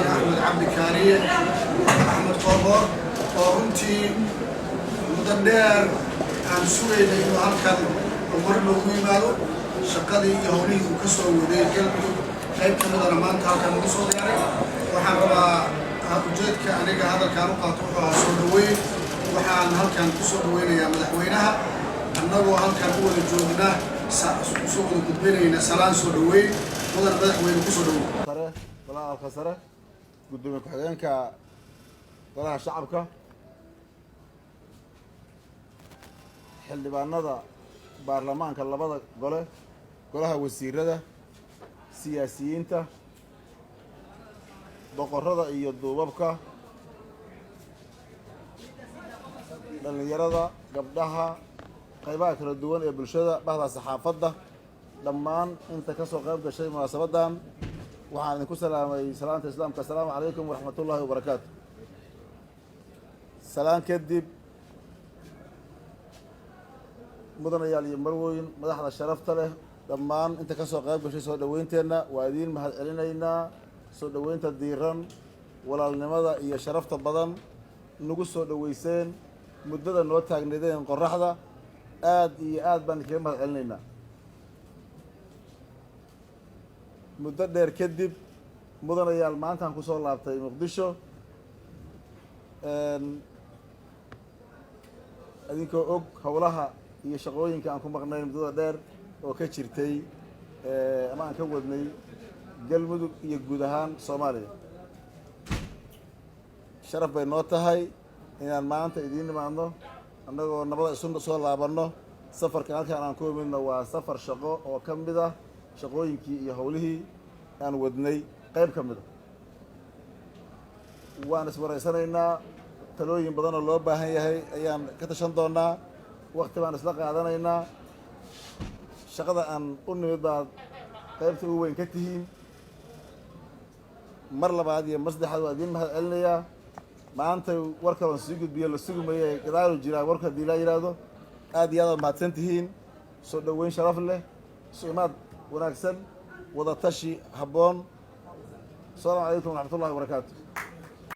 مدن أحمد عبد الكارية أحمد قربور ورنتي مدن دير عن سوري لأنه هالكان أمرنا ويمالو شقدي يهوني وكسر ودي كلب قيب كمدن أمانت هالكان وصول يعني وحربا ujeedka aniga hadalkaan u qaato wuxuu ahaa soo dhaweyn waxaan halkan ku soo dhaweynayaa madaxweynaha annagoo halkan u wada joognaa soo wada gudbinayna salaan soo dhaweyn mudan madaxweyne ku soo dhaweyn golaha alkhasare gudoomiye ku-xigeenka golaha shacabka xildhibaanada baarlamaanka labada gole golaha wasiirada siyaasiyiinta boqorada iyo duubabka dhalinyarada gabdhaha qaybaha kala duwan ee bulshada bahda saxaafadda dhammaan inta ka soo qayb gashay munaasabadan waxaan idinku salaamay salaanta islaamka assalaamu calaykum waraxmatullaahi wabarakaatu salaan kadib mudanayaal iyo marweyn madaxda sharafta leh dhammaan inta ka soo qayb gashay soo dhaweynteenna waa idiin mahad celinaynaa soo dhaweynta diiran walaalnimada iyo sharafta badan nagu soo dhaweyseen muddada noo taagnaydeen qoraxda aad iyo aad baan idinkaga mahad celinaynaa muddo dheer kadib mudanayaal maantaan kusoo laabtay muqdisho idinkoo og howlaha iyo shaqooyinka aan ku maqnayn muddada dheer oo ka jirtay ama aan ka wadnay galmudug iyo guud ahaan soomaaliya sharaf bay noo tahay inaan maanta idiin nimaadno annagoo nabada isu soo laabanno safarkan halkaan aan ku imidno waa safar shaqo oo ka mid ah shaqooyinkii iyo howlihii aan wadnay qayb ka mid a waan iswaraysanaynaa talooyin badan oo loo baahan yahay ayaan ka tashan doonaa wakti baan isla qaadanaynaa shaqada aan u nimid baad qaybta ugu weyn ka tihiin mar labaad iyo mar saddexaad waa idiin mahad celinayaa maanta war kaloon sii gudbiyo la sugumaye gadaalu jiraa warka haddii laa yidhaahdo aad iyo aad mahadsan tihiin soo dhaweyn sharaf leh imaad wanaagsan wada tashi habboon asalaamu calaykum waraxmatullahi wabarakaatu